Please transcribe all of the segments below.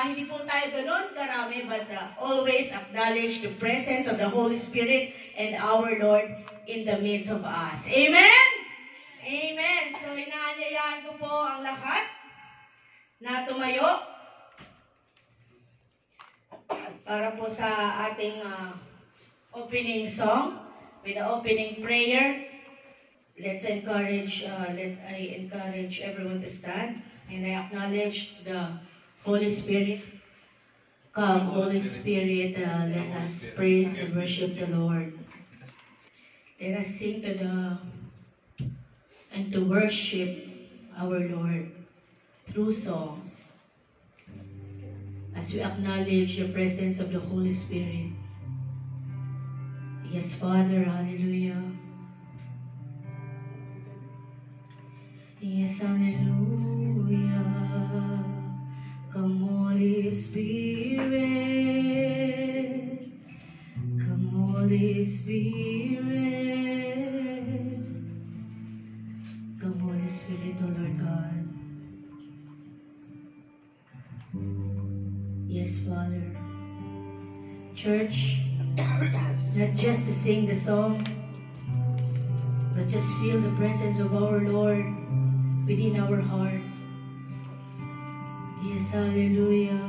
Hindi po tayo ganun karami, but always acknowledge the presence of the Holy Spirit and our Lord in the midst of us. Amen? Amen. So, inaanyayaan ko po ang lahat na tumayo para po sa ating opening song with the opening prayer. Let's encourage, I encourage everyone to stand, and I acknowledge the Holy Spirit. Come, Holy Spirit, let us praise and worship the Lord. Let us sing and to worship our Lord through songs as we acknowledge the presence of the Holy Spirit. Yes, Father, hallelujah. Yes, hallelujah. Come, Holy Spirit. Come, Holy Spirit. Come, Holy Spirit, O Lord God. Yes, Father. Church, not just to sing the song, but just feel the presence of our Lord within our heart. Yes, hallelujah.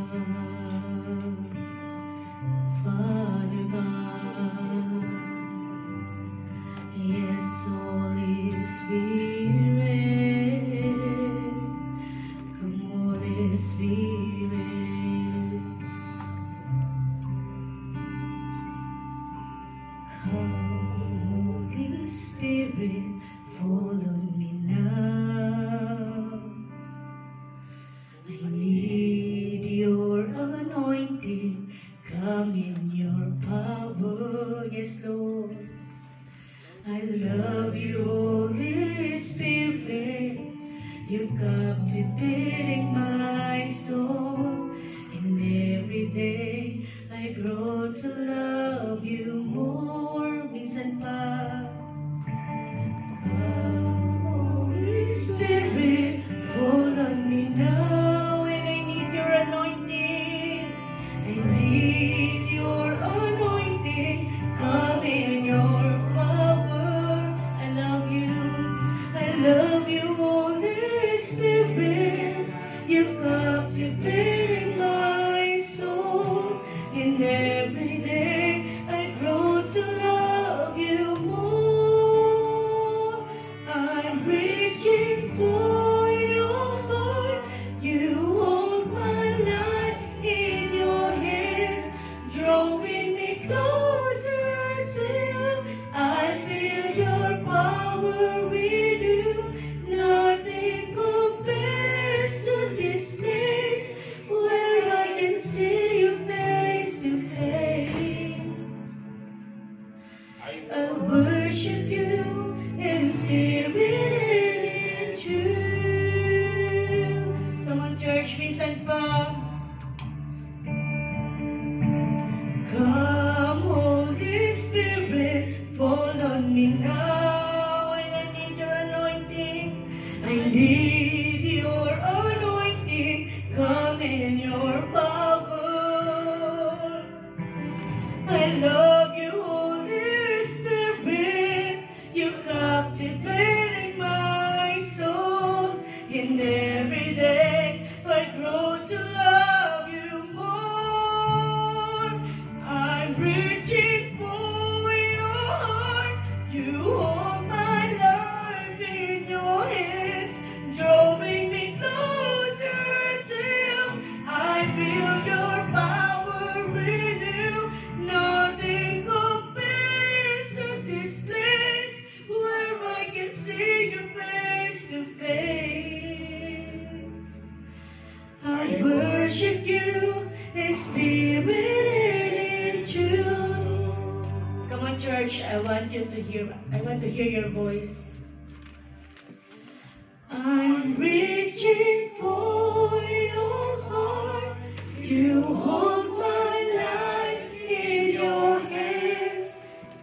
Father God. Yes, Holy Spirit. Come, Holy Spirit. Come, Holy Spirit, follow me now. I need your anointing. Come in your power. Yes, Lord. I love you, Holy Spirit. You captivating my soul. And every day I grow to love you more. Minsan pa. Holy Spirit, fall on me now. And I need your anointing. I need your anointing. Come in your power. I love you, Holy Spirit. You captivating my soul. And every day I grow to love you more. I'm reaching for your heart. You hold my life in your hands, drawing me closer to you. I feel your power with you. Nothing compares to this place where I can see you face to face. I worship you in spirit and in truth. Come on, church, minsan pa. Come, Holy Spirit, fall on me now. And I need your anointing. I need your anointing. Come in your power. I love you, Holy Spirit. You captivating my soul. And every day I grow to love you more. I'm reaching for your heart. You hold my life in your hands, drawing me closer to you. I feel your power renew. Nothing compares to this place where I can see you face to face. I worship you in spirit and in truth. Come on, church, I want to hear your voice. I'm reaching for your heart. You hold my life in your hands,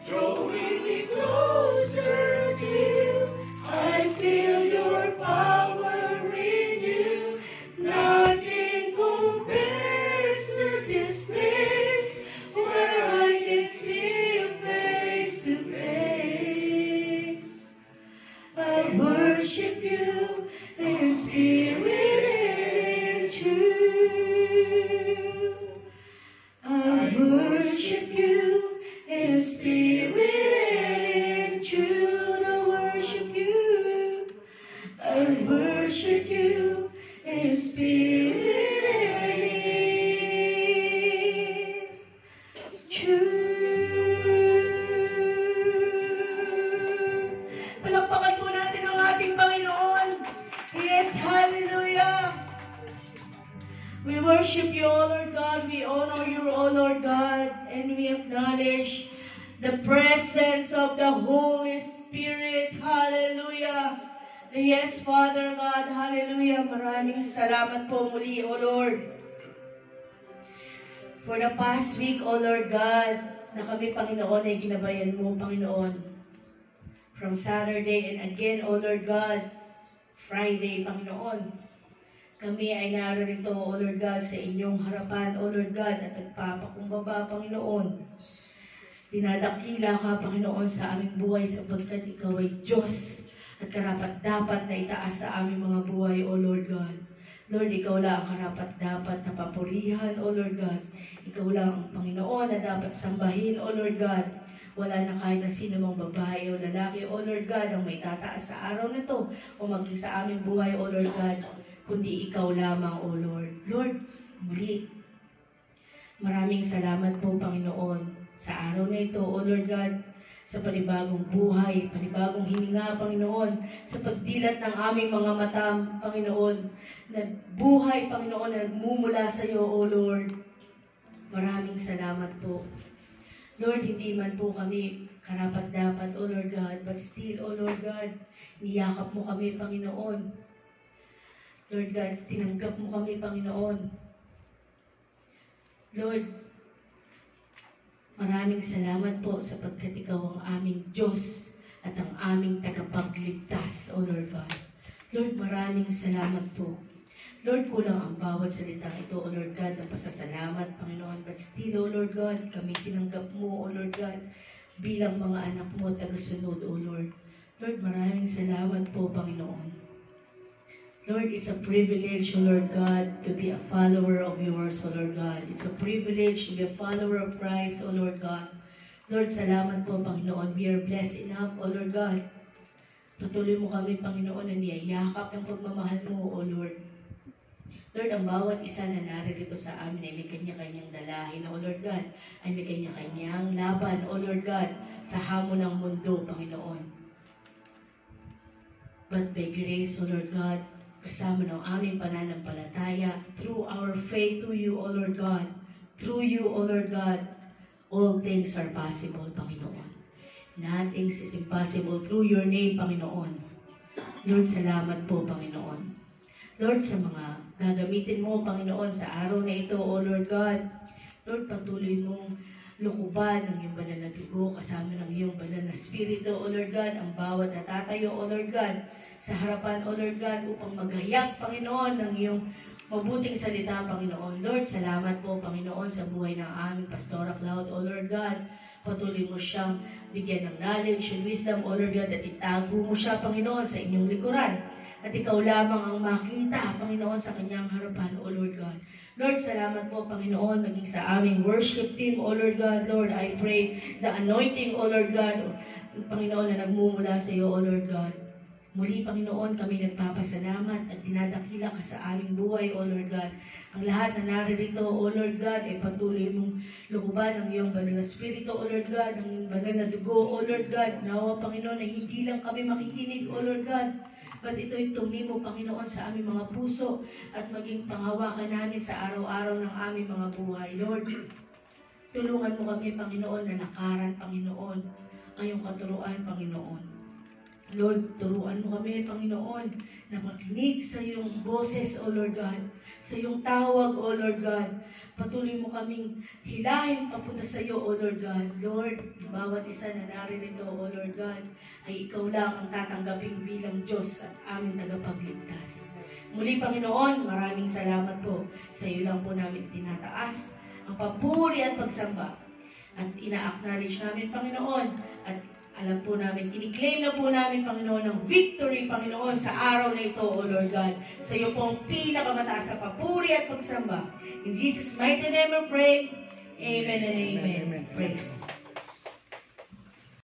drawing me closer to you. I feel your power in you. Nothing compares worship you in spirit and in truth. I worship you in spirit and in truth. I worship you. I worship you in spirit and in truth. Palakpakan po natin ang ating Panginoon. Yes, hallelujah. We worship you, O Lord God. We honor you, O Lord God. And we acknowledge the presence of the Holy Spirit. Hallelujah. Yes, Father God. Hallelujah. Maraming salamat po muli, O Lord. For the past week, O Lord God, na kami, Panginoon, ay ginabayan mo, Panginoon. From Saturday and again, O Lord God, Friday, Panginoon. Kami ay narito, O Lord God, sa inyong harapan, O Lord God, at nagpapakumbaba, Panginoon. Dinadakila ka, Panginoon, sa aming buhay sapagkat ikaw ay Diyos at karapat-dapat na itaas sa aming mga buhay, O Lord God. Lord, ikaw lang ang karapat-dapat na papurihan, O Lord God. Ikaw lang ang Panginoon na dapat sambahin, O Lord God. Wala na kahit na sino mang babae o lalaki, O Lord God, ang may tataas sa araw na to o maging sa aming buhay, O Lord God, kundi ikaw lamang, O Lord. Lord, muli, maraming salamat po, Panginoon, sa araw na ito, O Lord God, sa panibagong buhay, panibagong hininga, Panginoon, sa pagdilat ng aming mga mata, Panginoon, na buhay, Panginoon, na nagmumula sa iyo, O Lord. Maraming salamat po. Lord, hindi man po kami karapat-dapat, O Lord God, but still, O Lord God, niyakap mo kami, Panginoon. Lord God, tinanggap mo kami, Panginoon. Lord, maraming salamat po sapagkat ikaw ang aming Diyos at ang aming tagapagligtas, O Lord God. Lord, maraming salamat po. Lord, kulang ang bawat salitang ito, O Lord God, ng pasasalamat, Panginoon. But still, O Lord God, kami tinanggap mo, O Lord God, bilang mga anak mo at tagasunod, O Lord. Lord, maraming salamat po, Panginoon. Lord, it's a privilege, O Lord God, to be a follower of yours, O Lord God. It's a privilege to be a follower of Christ, O Lord God. Lord, salamat po, Panginoon. We are blessed enough, O Lord God. Patuloy mo kami, Panginoon, na niyayakap ng pagmamahal mo, O Lord. Lord, ang bawat isa na narito sa amin ay may kanya-kanyang dalahin, O Lord God, ay may kanya-kanyang laban, O Lord God, sa hamon ng mundo, Panginoon. But by grace, O Lord God, kasama ng aming pananampalataya, through our faith to you, O Lord God, through you, O Lord God, all things are possible, Panginoon. Nothing is impossible through your name, Panginoon. Lord, salamat po, Panginoon. Lord, sa mga gagamitin mo, Panginoon, sa araw na ito, O Lord God. Lord, patuloy mong lukuban ng iyong banal na dugo, kasama ng iyong banal na spirito, O Lord God, ang bawat natatayo, O Lord God, sa harapan, O Lord God, upang maghayag, Panginoon, ng iyong mabuting salita, Panginoon. Lord, salamat po, Panginoon, sa buhay ng aming Pastora Cloud, O Lord God. Patuloy mo siyang bigyan ng knowledge and wisdom, O Lord God, at itago mo siya, Panginoon, sa inyong likuran. At ikaw lamang ang makita, Panginoon, sa kanyang harapan, O Lord God. Lord, salamat po, Panginoon, maging sa aming worship team, O Lord God. Lord, I pray the anointing, O Lord God, Panginoon, na nagmumula sa iyo, O Lord God. Muli, Panginoon, kami nagpapasalamat at dinadakila ka sa aming buhay, O Lord God. Ang lahat na naririto, O Lord God, ay patuloy mong lukuban ng iyong banal na spirito, O Lord God, ang banal na dugo, O Lord God. Nawa, Panginoon, na hindi lang kami makikinig, O Lord God, but ito'y tumimo, Panginoon, sa aming mga puso at maging panghawakan namin sa araw-araw ng aming mga buhay. Lord, tulungan mo kami, Panginoon, na lakaran, Panginoon, ang iyong katuruan, Panginoon. Lord, turuan mo kami, Panginoon, na makinig sa iyong boses, O Lord God, sa iyong tawag, O Lord God. Patuloy mo kaming hilahin papunta sa iyo, O Lord God. Lord, bawat isa na naririto, O Lord God, ay ikaw lang ang tatanggapin bilang Diyos at aming tagapagligtas. Muli, Panginoon, maraming salamat po. Sa iyo lang po namin tinataas ang papuri at pagsamba. At ina-acknowledge namin, Panginoon, at Alam po namin, kiniklaim na po namin, Panginoon, ng victory, Panginoon, sa araw na ito, O Lord God. Sa iyo pong pinakamataas na papuri at pagsamba. In Jesus' mighty name we pray. Amen and amen. Praise.